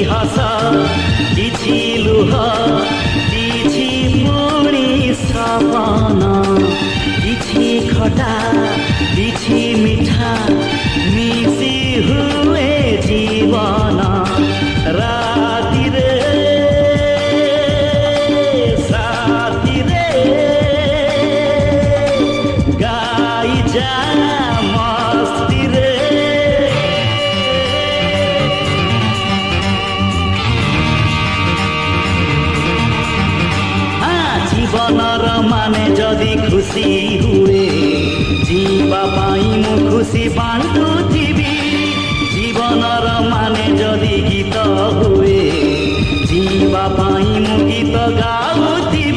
हस किछि लुह किछि पुणी सपन किछि खटा किछि मिठा मिसी हुए जीवन राति रे साथी रे गाई जा मस्ती रे जीवनर माने जदि खुशी हुए जीवा पाई मु खुशी बांटुथिबी जीवनर माने जदि गीत हुए जीवा पाई मु गीत गाउथिबी